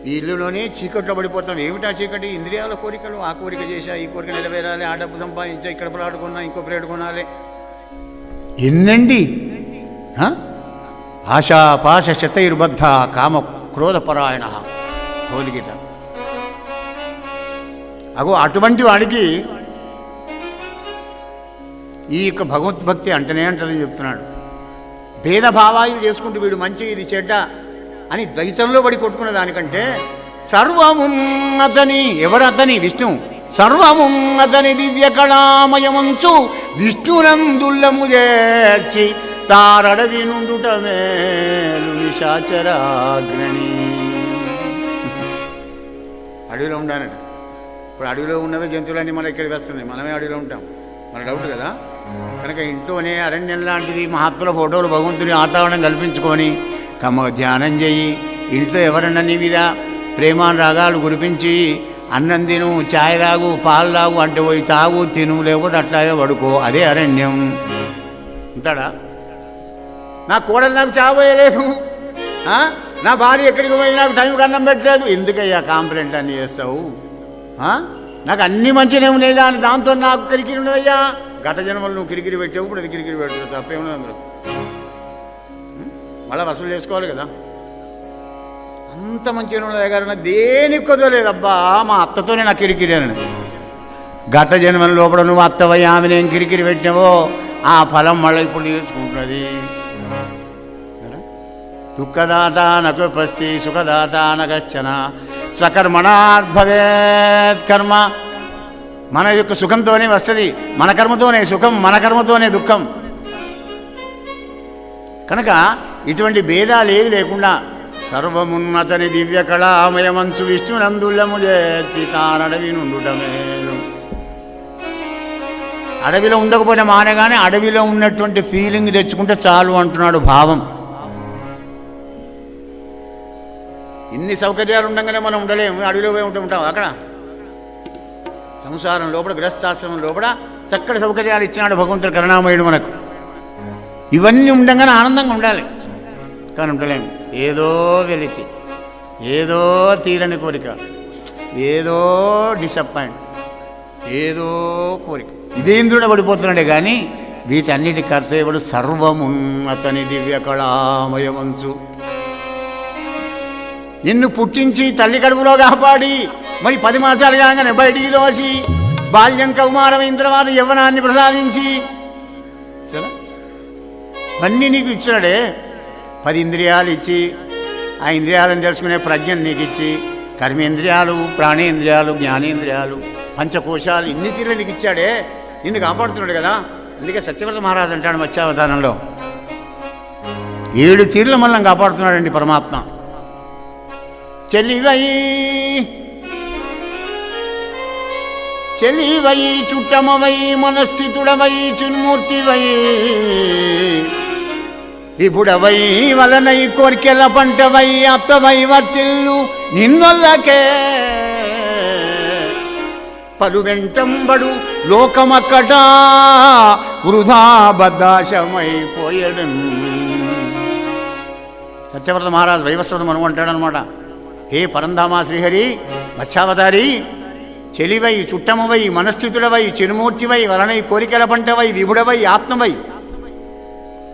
B: ఈ ఇల్లులోనే చీకట్లో పడిపోతాం. ఏమిటా చీకటి? ఇంద్రియాల కోరికలు. ఆ కోరిక చేశా, ఈ కోరిక నెరవేరాలి, ఆ డబ్బు సంపాదించా, ఇక్కడ ప్లాట్ కొన్నా, ఇంకో ప్లేట్ కొనాలి. ఎన్నండి ఆశాపాశ శతైర్బద్ధ కామ క్రోధపరాయణ భగవద్గీత. అగో అటువంటి వాడికి ఈ యొక్క భగవద్భక్తి అంటనే అంటదని చెప్తున్నాడు. భేదభావాలు చేసుకుంటూ వీడు మంచి ఇది చెడ్డ అని ద్వైతంలో పడి కొట్టుకున్న దానికంటే సర్వమున్నతని, ఎవరతని? విష్ణు. సర్వమున్నతని దివ్య కళామయమంచు విష్ణునందుల్లము చేర్చి తారడవి నుండుట మేలు నిశాచరాగ్రణి. అడవిలో ఉండానట. ఇప్పుడు అడవిలో ఉన్నవే జంతువులన్నీ మన ఇక్కడికి వస్తున్నాయి, మనమే అడవిలో ఉంటాం. మన డౌట్ కదా. కనుక ఇంట్లోనే అరణ్యం లాంటిది మహాత్ముల ఫోటోలు, భగవంతుని వాతావరణం కల్పించుకొని కమ్మగా ధ్యానం చెయ్యి. ఇంట్లో ఎవరన్నా నీ మీద ప్రేమానురాగాలు కురిపించి అన్నం తిను, ఛాయ్ తాగు, పాలు తాగు అంటే పోయి తాగు, తిను, లేకపోతే అట్లాగే పడుకో. అదే అరణ్యం. ఉంటాడా? నా కోడలు నాకు చావోయలేదు, నా భార్య ఎక్కడికి పోయి నాకు టైంకి అన్నం పెట్టలేదు, ఎందుకయ్యా కాంప్లైంట్ అన్నీ చేస్తావు? నాకు అన్ని మంచిగా ఉన్నాయి కానీ దాంతో నాకు కిరికిరి ఉన్నదయ్యా. గత జన్మలు నువ్వు కిరికిరి పెట్టావు, ఇప్పుడు అది కిరికిరి పెట్టావు, తప్పేమున్నది అందులో. మళ్ళీ వసూలు చేసుకోవాలి కదా. అంత మంచిగా ఉన్నది గారు, దేనికి కుదరలేదు. అబ్బా మా అత్తతోనే నాకు కిరికిరి అని. గత జన్మల లోపల నువ్వు అత్తవయ్యా ఆమె ఏం కిరికిరి పెట్టినావో ఆ ఫలం మళ్ళీ ఇప్పుడు నేర్చుకుంటున్నది. దుఃఖదాత నకుపస్తి సుఖదాత నగచ్చన స్వకర్మణాద్భవేత్ కర్మ. మన యొక్క సుఖంతోనే వస్తుంది, మన కర్మతోనే సుఖం, మన కర్మతోనే దుఃఖం. కనుక ఇటువంటి భేదాలు ఏవి లేకుండా సర్వమున్నతని దివ్య కళామయమంచు విష్ణునందులము చేర్చి తానడవి నుండుటమేను. అడవిలో ఉండకపోయినా మానగానే అడవిలో ఉన్నటువంటి ఫీలింగ్ తెచ్చుకుంటే చాలు అంటున్నాడు భావం. ఇన్ని సౌకర్యాలు ఉండగానే మనం ఉండలేము, అడవిలో పోయి ఉంటాం. అక్కడ సంసారం లోపల, గృహస్థాశ్రమం లోపల చక్కటి సౌకర్యాలు ఇచ్చినాడు భగవంతుడు కరుణామయుడు మనకు. ఇవన్నీ ఉండగానే ఆనందంగా ఉండాలి, కానీ ఉండలేము. ఏదో వెలితి, ఏదో తీరని కోరిక, ఏదో డిసప్పాయింట్, ఏదో కోరిక, ఇదేంద్రుడ పడిపోతున్నాడే కానీ వీటన్నిటి కర్తవ్యుడు సర్వమున్నతని దివ్య కళామయమంచు. నిన్ను పుట్టించి తల్లి కడుపులో కాపాడి మరి 10 మాసాలు కాగానే బయటికి దోసి బాల్యం కౌమారమైన తర్వాత యవ్వనాన్ని ప్రసాదించి అన్నీ నీకు ఇచ్చినాడే. 10 ఇంద్రియాలు ఇచ్చి ఆ ఇంద్రియాలను తెలుసుకునే ప్రజ్ఞను నీకు ఇచ్చి కర్మేంద్రియాలు, ప్రాణేంద్రియాలు, జ్ఞానేంద్రియాలు, పంచకోశాలు ఇన్ని తీర్లు నీకు ఇచ్చాడే. నిన్ను కాపాడుతున్నాడు కదా. అందుకే సత్యవ్రత మహారాజు అంటాడు మత్స్యావతారంలో 7 తీర్లు మనల్ని కాపాడుతున్నాడండి పరమాత్మ. చెలివై చుట్టమవై మనస్థితుడవై చిన్మూర్తివై విపుడవై వలనై కోర్కెల పంటవై అప్పవై వర్తిల్లు నిన్నొల్లకే పలు వెంటంబడు లోకమక్కట వృధా బద్దాశమైపోయడం. సత్యవ్రత మహారాజు వైవస్వతం అనుకుంటాడనమాట. హే పరంధామా శ్రీహరి మత్స్యావతారి, చెలివై చుట్టమవై మనస్థితుడవై చిరుమూర్తివై వలనై కోరికల పంటవై విభుడవై ఆత్మవై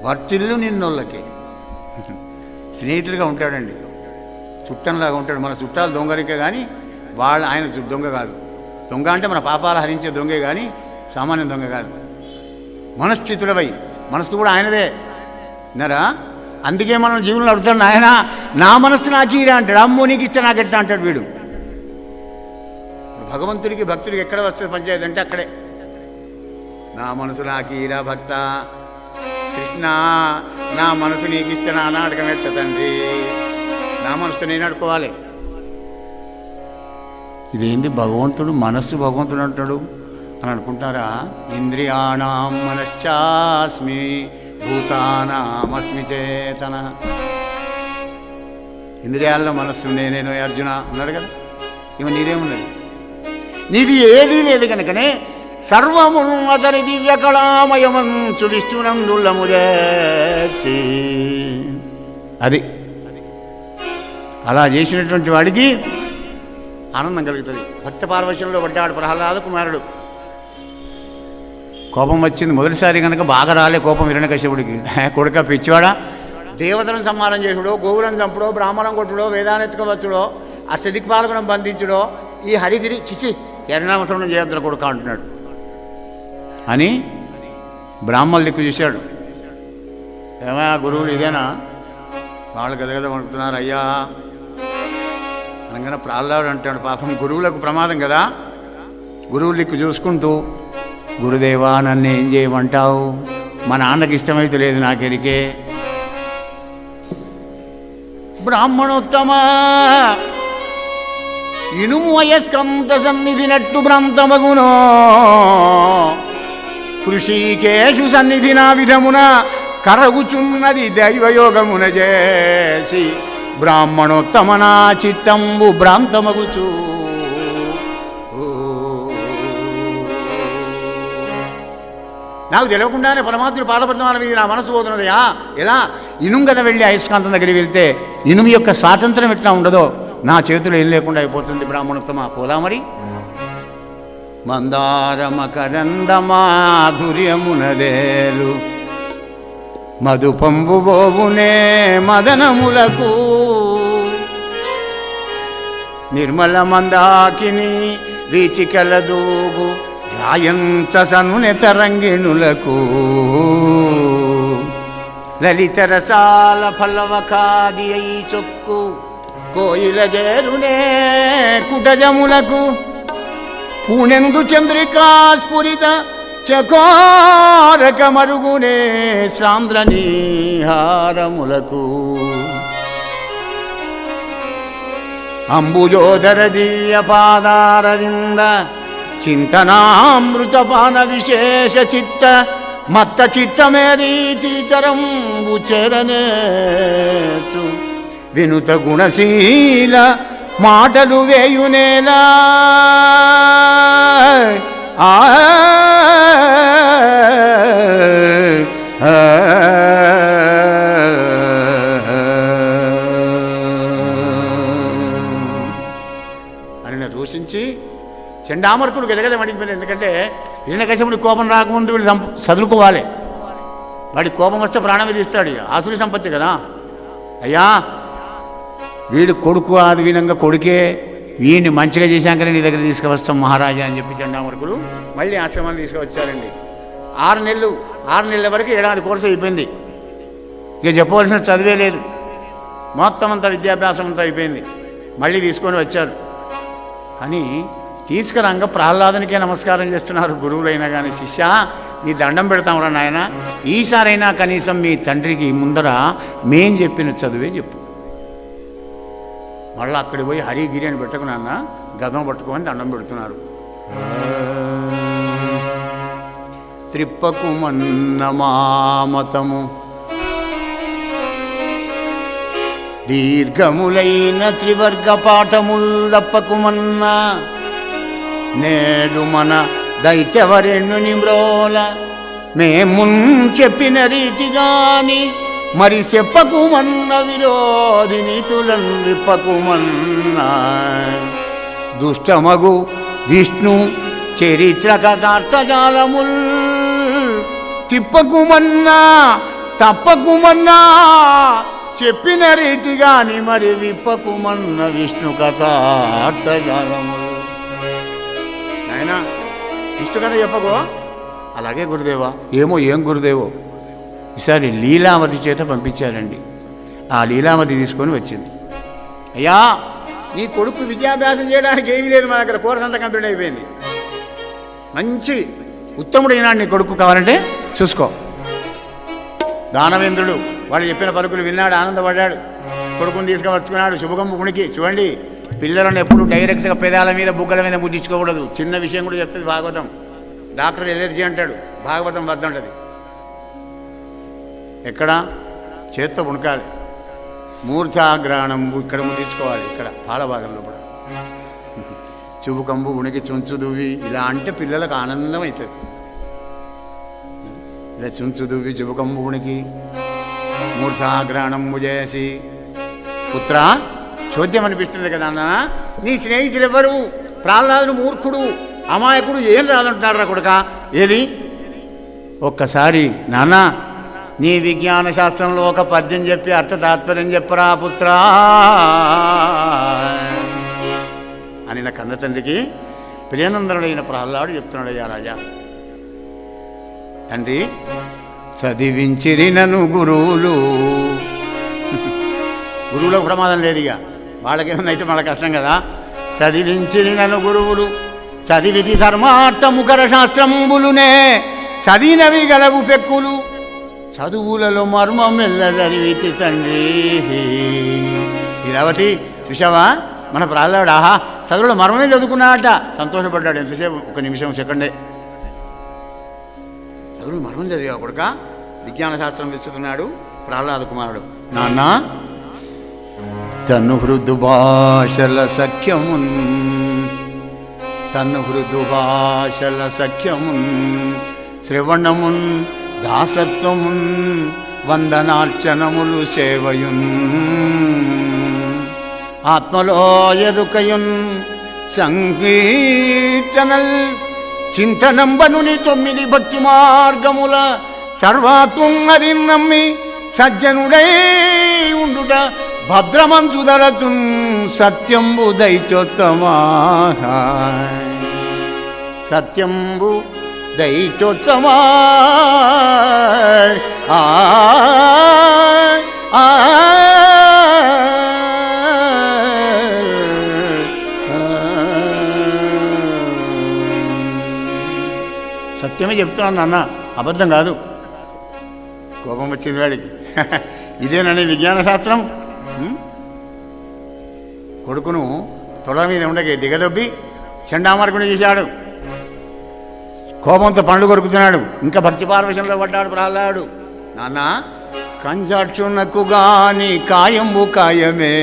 B: వర్తిల్లు నిన్నోళ్ళకే. స్నేహితుడిగా ఉంటాడండి, చుట్టంలాగా ఉంటాడు. మన చుట్టాలు దొంగలికే కానీ ఆయన దొంగ కాదు. దొంగ అంటే మన పాపాలు హరించే దొంగే కానీ సామాన్య దొంగ కాదు. మనస్థితుడవై, మనస్సు కూడా ఆయనదే విన్నారా. అందుకే మనం జీవులను అడుగుతాడు, ఆయన నా మనస్సు నాకు ఈరా అంటాడు. అమ్మో నీకు ఇస్తే నాకు ఎట్లా అంటాడు వీడు. భగవంతుడికి భక్తుడికి ఎక్కడ వస్తుంది పంచాయతీ అంటే అక్కడే. నా మనసు నాకు ఈరా భక్త కృష్ణ, నా మనసు నీకు ఇస్తే నా నాటకం ఎట్ట తండ్రి, నా మనసుతో నేను అడుకోవాలి. ఇదేంటి భగవంతుడు మనస్సు భగవంతుడు అంటాడు అని అనుకుంటారా? ఇంద్రియాణం మనశ్చాస్మి భూతానామస్మి చేతన. ఇంద్రియాల్లో మనస్సు నేను అర్జున అన్నాడు కదా. ఇవి నీదేమున్నది? నీది ఏదీ లేదు కనుకనే సర్వము అతని దివ్య కళామయమంచు విష్ణునందులము చేర్చి. అది అలా చేసినటువంటి వాడికి ఆనందం కలుగుతుంది. భక్త పార్వశ్యంలో పడ్డాడు ప్రహ్లాద కుమారుడు. కోపం వచ్చింది మొదటిసారి కనుక బాగా రాలే కోపం హిరణ్యకశ్యపుడికి. కొడుక పిచ్చివాడా, దేవతలను సంహారం చేసుడో, గోవులను చంపుడో, బ్రాహ్మణం కొట్టుడో, వేదానెత్తుకవచ్చుడో, అష్టదిక్పాలకులను బంధించుడో, ఈ హరిగిరి చిసి ఎరణామసనం చేయద్ర కొడుక అంటున్నాడు అని బ్రాహ్మణుల దిక్కు చూశాడు. ఏమయ్యా గురువులు ఇదేనా? వాళ్ళు గదగద కొనుక్కుతున్నారు అయ్యా అనగానే ప్రహ్లాడు అంటాడు, పాపం గురువులకు ప్రమాదం కదా. గురువుల దిక్కు చూసుకుంటూ, గురుదేవా నన్ను ఏం చేయమంటావు, మా నాన్నకి ఇష్టమైతే లేదు నాకెరికే. బ్రాహ్మణోత్తమా ఇనుము అయస్కంత సన్నిధినట్టు భ్రాంతమగునో కృషికేషు సన్నిధి నా విధమున కరగుచున్నది దైవయోగమున చేసి బ్రాహ్మణోత్తమ నా చిత్తంబు భ్రాంతమగుచు. నాకు తెలియకుండానే పరమాత్ముడు పాదపద్మాల మీద నా మనసు పోతున్నదయా. ఎలా? ఇనుము కదా వెళ్ళి అయస్కాంతం దగ్గరికి వెళ్తే ఇనుము యొక్క స్వాతంత్రం ఎట్లా ఉండదో నా చేతిలో ఏం లేకుండా అయిపోతుంది. బ్రాహ్మణోత్తమ పోలా మరి. మందార మకరంద మాధుర్యమునదేలు మధుపంబు బోవునే మదనములకు నిర్మల మందాకిని వీచికల దూగు రాయంచ సనునె తరంగిణులకు లలిత రసాల ఫలవకాది అయి చొక్కు కోయిల చేరునే కుటజములకు పూనెందు చంద్రికా స్ఫురిత చకోరక మరుగునే సాంద్రనీహారములకు అంబుజోదర దివ్య పాదారవింద చింతనామృతపాన విశేష చిత్త మత్త చిత్తమేరీతరంబు చేరనేచు వినుత గుణశీల మాటలు వేయునేలా ఆ అని దూషించి చెండామర్కుడు గదగద మడిగిపోయింది. ఎందుకంటే హిరణ్యకశిపుడి కోపం రాకముందు వీళ్ళు చదువుకోవాలి. వాడి కోపం వస్తే ప్రాణమే తీస్తాడు. ఆసురి సంపత్తి కదా. అయ్యా వీడు కొడుకు ఆదివినంగా కొడుకే, వీడిని మంచిగా చేశాకనే నీ దగ్గర తీసుకువస్తాం మహారాజా అని చెప్పి చెండామర్కులు మళ్ళీ ఆశ్రమాన్ని తీసుకువచ్చారండి. 6 నెలల వరకు 7 కోర్సు అయిపోయింది. ఇక చెప్పవలసిన చదివే లేదు. మొత్తం అంతా విద్యాభ్యాసం అంతా అయిపోయింది. మళ్ళీ తీసుకొని వచ్చారు. కానీ తీసుకురాగా ప్రహ్లాదునికే నమస్కారం చేస్తున్నారు గురువులైనా కానీ. శిష్య నీ దండం పెడతాంరా నాయన, ఈసారైనా కనీసం మీ తండ్రికి ముందర మేం చెప్పిన చదువే చెప్పు. మళ్ళీ అక్కడికి పోయి హరిగిరి అని పెట్టుకున్నా గదం పట్టుకొని దండం పెడుతున్నారు. త్రిప్పకుమన్న మామతము దీర్ఘములైన త్రివర్గ పాఠముల్ దప్పకుమన్నా నేడు మన దైత్యవరెణ్ణుని మ్రోల మేమున్ చెప్పిన రీతిగాని మరి చెప్పకుమన్న విరోధి నీతులను విప్పకుమన్నా దుష్టమగు విష్ణు చరిత్ర కథార్థజాలముల్ తిప్పకుమన్నా తప్పకుమన్నా చెప్పిన రీతిగాని మరి విప్పకుమన్న విష్ణు కథార్థజాలముల్. నాయనా విష్ణు కథ చెప్పకో. అలాగే గురుదేవా. ఏం గురుదేవో. ఈసారి లీలావతి చేత పంపించారండి. ఆ లీలావతి తీసుకొని వచ్చింది. అయ్యా నీ కొడుకు విద్యాభ్యాసం చేయడానికి ఏమీ లేదు, మా దగ్గర కోర్స్ అంతా కంప్లీట్ అయిపోయింది. మంచి ఉత్తముడైన నీ కొడుకు కావాలంటే చూసుకో. దానవేంద్రుడు వాడు చెప్పిన పలుకులు విన్నాడు, ఆనందపడ్డాడు. కొడుకుని తీసుకువచ్చుకున్నాడు. శుభకంపునికి చూడండి, పిల్లలను ఎప్పుడు డైరెక్ట్గా పెదాల మీద బుగ్గల మీద ముట్టించుకోకూడదు. చిన్న విషయం కూడా చెప్తుంది భాగవతం. డాక్టర్ ఎలర్జీ అంటాడు, భాగవతం వద్దంటది. ఎక్కడ చేత్తో పుణకాలి. మూర్ధాగ్రాణం ఇక్కడ ముట్టించుకోవాలి, ఇక్కడ పాల భాగంలో కూడా. చుబుకంబు ఉనికి చుంచు దువ్వి ఇలా అంటే పిల్లలకు ఆనందం అవుతుంది. ఇలా చుంచు దువ్వి చుబుకంబు ఉనికి మూర్ధాగ్రాణంబు చేసి పుత్ర చోద్యం అనిపిస్తుంది కదా అన్న. నీ స్నేహితులు ఎవరు? ప్రహ్లాదుడు మూర్ఖుడు, అమాయకుడు, ఏం రాదంటున్నాడు రా కొడుక. ఏది ఒక్కసారి నాన్న నీ విజ్ఞాన శాస్త్రంలో ఒక పద్యం చెప్పి అర్థ తాత్పర్యం చెప్పరా పుత్రా అని నా కన్న తండ్రికి ప్రియనందనుడైన ప్రహ్లాడు చెప్తున్నాడు. అయ్యా రాజా, తండ్రి చదివించిరి నన్ను గురువులు. గురువులకు ప్రమాదం లేదు, ఇక వాళ్ళకేముందైతే మన కష్టం కదా. చదివించిరి నన్ను గురువులు చదివిది ధర్మార్థ ముఖర శాస్త్రంబులునే చదివినవి గలవు పెక్కులు చదువులలో మర్మం మెల్ల చదివితి తండ్రి. ఇలావటి చూసావా మన ప్రహ్లాడు, ఆహా చదువులో మర్మమే చదువుకున్నాడట. సంతోషపడ్డాడు. ఎంతసేపు? 1 నిమిషం సెకండే. చదువులు మర్మం చదివా కొడుక. విజ్ఞాన శాస్త్రం తెచ్చుతున్నాడు ప్రహ్లాద కుమారుడు. నాన్న తన్ను హృదు భాషల సఖ్యమున్ తన్ను హృదు భాషల సఖ్యమున్ శ్రవణమున్ దాసత్వమున్ వందనార్చనములు సేవయున్ ఆత్మలో ఎరుకయున్ సంకీర్తనల్ చింతనంబనుని 9 భక్తి మార్గముల సర్వాత్మరి నమ్మి సజ్జనుడై ఉండుట భద్రమంచుదరతున్ సత్యంబు దైత్యోత్తమా సత్యంబు దైత్యోత్తమా. చెప్తున్నాను నాన్న, అబద్ధం కాదు. కోపం వచ్చింది వాడికి. ఇదేనని విజ్ఞాన శాస్త్రం. కొడుకును తొడ మీద ఉండగా దిగదొబ్బి చండామార్గుని చేశాడు. కోపంతో పండ్లు కొరుకుతున్నాడు. ఇంకా భక్తి పార్వశంలో పడ్డాడు ప్రహ్లాడు. నాన్న, కంజాక్షునకు గాని కాయంబు కాయమే,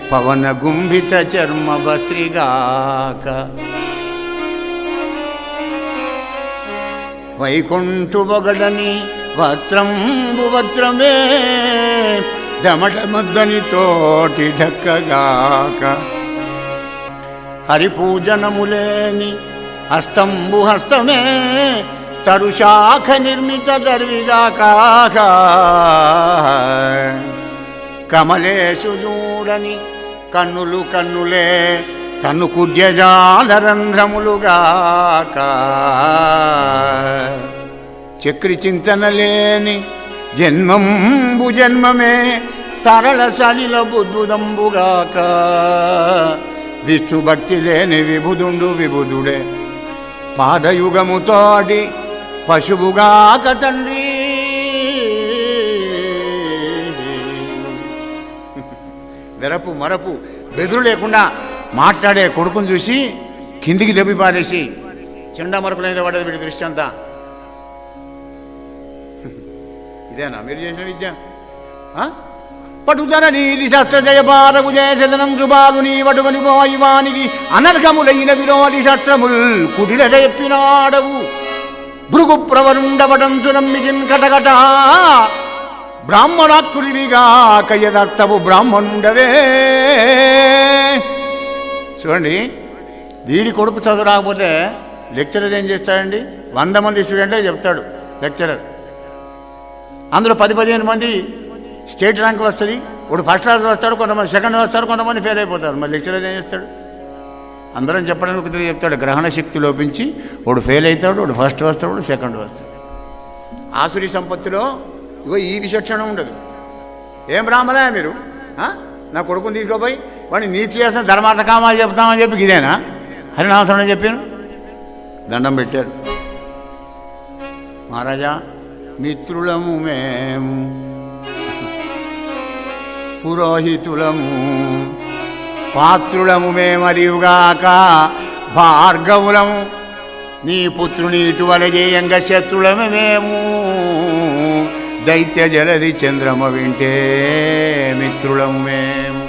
B: పవన గుంభిత చర్మ భస్త్రిగాక, వైకుంఠు బొగడని వక్త్రంబు వక్త్రమే, దమట ముద్దని తోటి ఢక్కగాక, హరిపూజనములేని హస్తంబు హస్తమే, తరుశాఖ నిర్మిత దర్విగాక, కమలేశు చూడని కన్నులు కన్నులే, తను కుడ్యజాలరంధ్రములుగాక, చక్రి చింతన లేని జన్మంబు జన్మమే, తరళ సలిల బుద్ధుదంబుగాక, విష్ణు భక్తి లేని విభుదుండు విభుదుడే, పాదయుగముతోటి పశువుగాక తండ్రి. వెరపు మరపు బెదురు లేకుండా మాట్లాడే కొడుకుని చూసి కిందికి దెబ్బి పారేసి చెండామరపుల మీద పడ్డది వీడి దృష్టి అంతా. ఇదేనా మీరు చేసిన విద్య? పటుతన నీలి శస్త్ర జయపారగు జయసదనం శుభాలు నీ వటుగని వాయువానికి అనర్ఘములైన విరోధి శస్త్రముల్ కుటిల చెప్పినాడవు, భృగు ప్రవరుండవటంచు నమ్మికిన్ కటకట, బ్రాహ్మణాకృతివిగా కయ్యదర్తవు బ్రాహ్మణుండవే. చూడండి, వీడి కొడుకు చదువు రాకపోతే లెక్చరర్ ఏం చేస్తాడండి? 100 మంది స్టూడెంట్లే చెప్తాడు లెక్చరర్. అందులో 10-15 మంది స్టేట్ ర్యాంక్ వస్తుంది, వాడు ఫస్ట్ క్లాస్ వస్తాడు, కొంతమంది సెకండ్ వస్తాడు, కొంతమంది ఫెయిల్ అయిపోతారు. మరి లెక్చరర్ ఏం చేస్తాడు? అందరం చెప్పడానికి కుదిరి చెప్తాడు. గ్రహణ శక్తి లోపించి వాడు ఫెయిల్ అవుతాడు, వాడు ఫస్ట్ వస్తాడు, వాడు సెకండ్ వస్తాడు. ఆసురి సంపత్తిలో ఇగో ఈ విచక్షణ ఉండదు. ఏం బ్రాహ్మణే మీరు, నా కొడుకుని తీసుకోపోయి వాడిని నీతి చేసిన ధర్మార్థ కామాలు చెప్తామని చెప్పి ఇదేనా హరినామస్మరణ చెప్పాను. దండం పెట్టాడు. మహారాజా, మిత్రులము మేము, పురోహితులము, పాత్రులము మేమరియుగాక, భార్గవులము, నీ పుత్రుని ఇటువల చేయంగా శత్రులము మేము, దైత్య జలది చంద్రమ వింటే మిత్రులము మేము.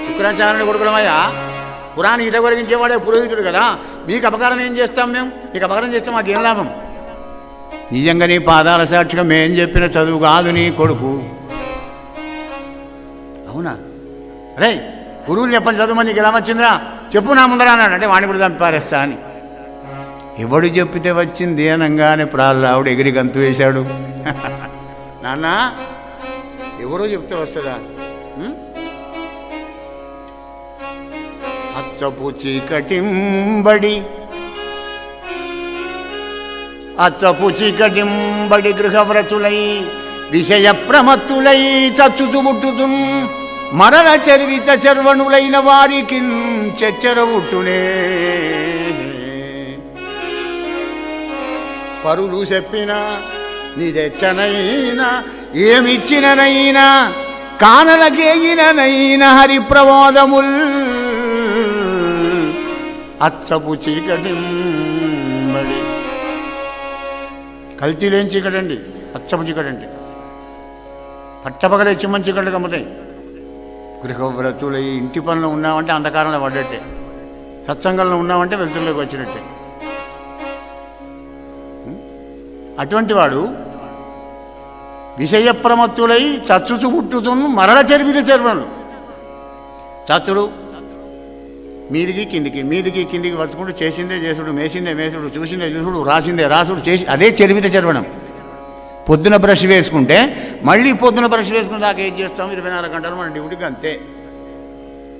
B: శుక్రాచార్యుని కొడుకులమయ్యా, పురాణి హిత కలిగించేవాడే పురోహితుడు కదా, మీకు అపకారం ఏం చేస్తాం మేము? మీకు అపకారం చేస్తాం మాకేం లాభం? నిజంగా నీ పాదాల సాక్షిగా మేం చెప్పిన చదువు కాదు నీ కొడుకు. అవునా? రే, గురువులు చెప్పని చదువు నీకు ఎలా వచ్చిందిరా చెప్పు నా ముందర అన్నాడు. అంటే వాడిని కూడా చంపారేస్తా అని. ఎవడు చెప్పితే వచ్చింది అనగానే ప్రహ్లాదుడు ఎగిరి గంతు వేశాడు. నాన్న, ఎవరో చెప్తే వస్తుందా? అచ్చపు చీకటింబడి గృహవ్రతులై విషయ ప్రమత్తులై చచ్చుచుబుట్టుతు మరణ చర్విత చర్వణులైన వారికి చెచ్చరవుట్టునే, పరులు చెప్పిన నిదెచ్చనైనా ఏమిచ్చిననైనా కానలకేగిననైనా హరిప్రమోదముల్ అచ్చపు చీకటింబడి. కల్తీలేం చీకటండి, అచ్చపు చీకటండి. పట్టపగలే చిమ్మని చీకట్లు కమ్ముతాయి. గృహవ్రతులై ఇంటి పనులు ఉన్నామంటే అంధకారంలో పడ్డట్టే, సత్సంగంలో ఉన్నామంటే వెలుతురులోకి వచ్చినట్టే. అటువంటి వాడు విషయ ప్రమత్తులై చచ్చుచు పుట్టుతును మరల చర్విత చర్వణులు. చచ్చుడు మీదికి కిందికి, మీదికి కిందికి వచ్చుకుంటూ చేసిందే చేసుడు, మేసిందే మేసుడు, చూసిందే చూసుడు, రాసిందే రాసుడు చేసి అదే చర్విత చర్వణం. పొద్దున బ్రష్ వేసుకుంటే మళ్ళీ పొద్దున బ్రష్ వేసుకుని దాకా ఏం చేస్తాం? 24 గంటలు మన డ్యూటీకి అంతే.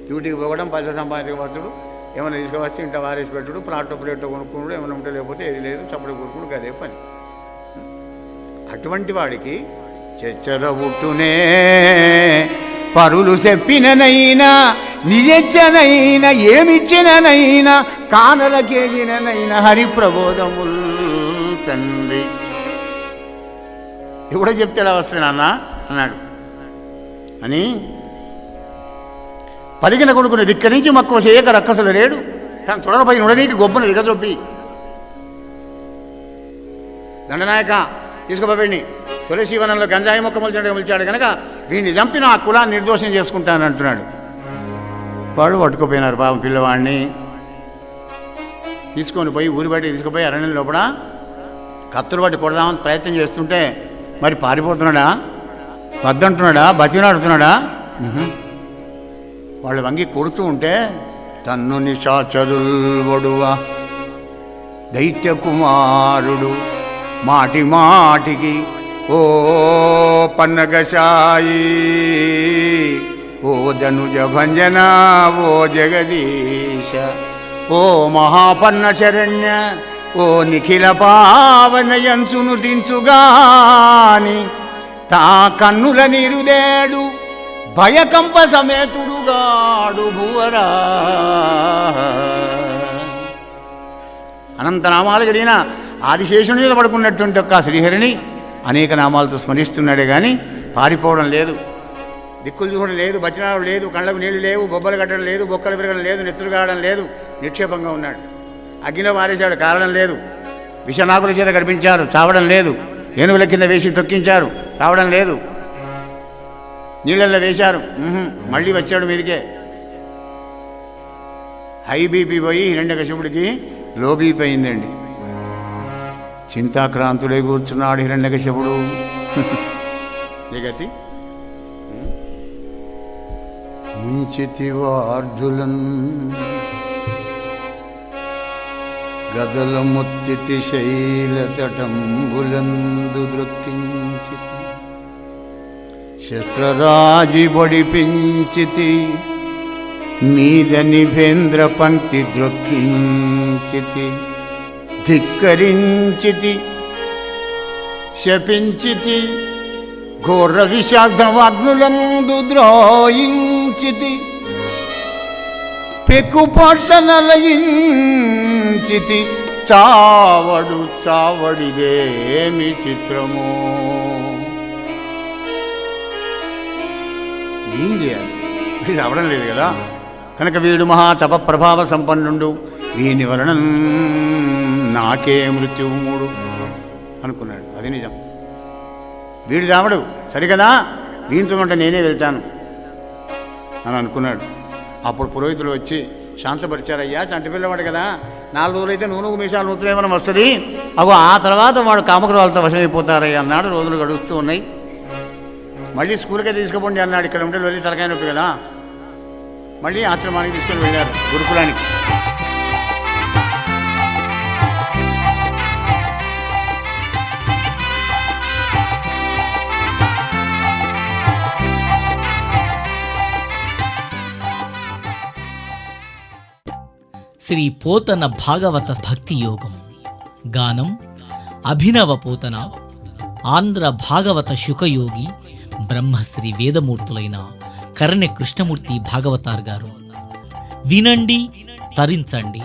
B: డ్యూటీకి పోవడం, పైసలు సంపాదించవచ్చుడు, ఏమైనా తీసుకువస్తే ఇంట వారేసి పెట్టుడు, ప్లాట్ ప్లేట్ కొనుక్కున్నాడు, ఏమైనా ఉంటే లేకపోతే ఏది లేదు చప్పుడు కొనుక్కుడు, అదే పని. అటువంటి వాడికి చెచ్చరవుట్టునే పరులు చెప్పిననైనా నిజెచ్చనైనా ఏమిచ్చిననైనా కానలకేగిననైనా హరిప్రబోధముల్ తండ్రి. ఎవడో చెప్తే ఎలా వస్తుంది నాన్న అన్నాడు అని పలికిన కొడుకుని ధిక్కరించి మక్కువ చేయక రక్కసులు లేడు. తన తొడలపై నుడనీకి గొప్పను దిగజొప్పి దండనాయక తీసుకోబోడిని తులసి వనంలో గంజాయి మొక్క మొలిచాడు కనుక వీడిని చంపిన ఆ కులాన్ని నిర్దోషం చేసుకుంటానంటున్నాడు. వాడు పట్టుకుపోయినారు పాపం పిల్లవాడిని తీసుకొని పోయి ఊరి బయట తీసుకుపోయి అరణ్యం లోపల కత్తులు పట్టి కొడదామని ప్రయత్నం చేస్తుంటే మరి పారిపోతున్నాడా, వద్దంటున్నాడా, బతినాడుతున్నాడా? వాళ్ళు వంగి కొడుతూ ఉంటే తన్ను నిశాచరుల్వడువ దైత్య కుమారుడు మాటి మాటికి ఓ పన్నగశాయి ఓ ధనుజ భంజన ఓ జగదీశ ఓ మహాపన్న శరణ్య ఓ నిఖిల పావనయంచును దించుగాని తా కన్నుల నిరుదేడు భయకంప సమేతుడుగాడు భువరా. అనంతనామాలు కలిగిన ఆదిశేషుని మీద పడుకున్నటువంటి ఒక్క శ్రీహరిని అనేక నామాలతో స్మరిస్తున్నాడే కానీ పారిపోవడం లేదు, దిక్కులు చూడడం లేదు, బతినాడు లేదు, కళ్ళకు నీళ్లు లేవు, బొబ్బలు కట్టడం లేదు, బొక్కలు విరగడం లేదు, నెత్తులు కావడం లేదు, నిక్షేపంగా ఉన్నాడు. అగ్నిలో మారేశాడు, కారణం లేదు. విషనాకుల చేత కనిపించారు, చావడం లేదు. ఏనుగుల కింద వేసి తొక్కించారు, చావడం లేదు. నీళ్ళల్లో వేశారు, మళ్ళీ వచ్చాడు మీదికే. హై బీపీ పోయి హిరణ్యకశిపుడికి లో బీపీ అయిందండి. చింతాక్రాంతుడై కూర్చున్నాడు హిరణ్యకశిపుడు. ఏ గతి ముంచితివార్ధులన్ గదల ముత్తితి శైలతటంబులందు దృక్కించి శస్త్రరాజి బడిపించితి మీద నిభేంద్ర పంక్తి ద్రొక్కించితి ధిక్కరించితి శపించితి ఘోర విషాగ్నవాగ్నులందు ద్రోయించితి పెక్కుపట్టనలయించితి చావడు చావడిదేమి చిత్రమో. ఏం చేయాలి, ఇది అవడం లేదు కదా. కనుక వీడు మహా తప ప్రభావ సంపన్నుడు, వీని వలన నాకే మృత్యువు మూడు అనుకున్నాడు. అది నిజం. వీడు చావడు సరికదా, వీనితో ఉంటే నేనే వెళ్తాను అని అనుకున్నాడు. అప్పుడు పురోహితులు వచ్చి శాంతపరిచారయ్యా, చంటి పిల్లవాడు కదా, 4 రోజులైతే నూనెకు మీసాలు నూతులేమని వస్తుంది, అగో ఆ తర్వాత వాడు కామకురాలతో వశమైపోతారయ్యా అన్నాడు. రోజులు గడుస్తూ ఉన్నాయి. మళ్ళీ స్కూల్కే తీసుకుపోండి అన్నాడు. ఇక్కడ ఉంటే వెళ్ళి తలకాయ నొప్పి కదా. మళ్ళీ ఆశ్రమానికి తీసుకొని వెళ్ళారు, గురుకులానికి.
A: శ్రీ పోతన భాగవత భక్తి యోగం. గానం అభినవ పోతన, ఆంధ్ర భాగవత శుకయోగి బ్రహ్మశ్రీ వేదమూర్తులైన కరణ్య కృష్ణమూర్తి భాగవతార్ గారు. వినండి, తరించండి.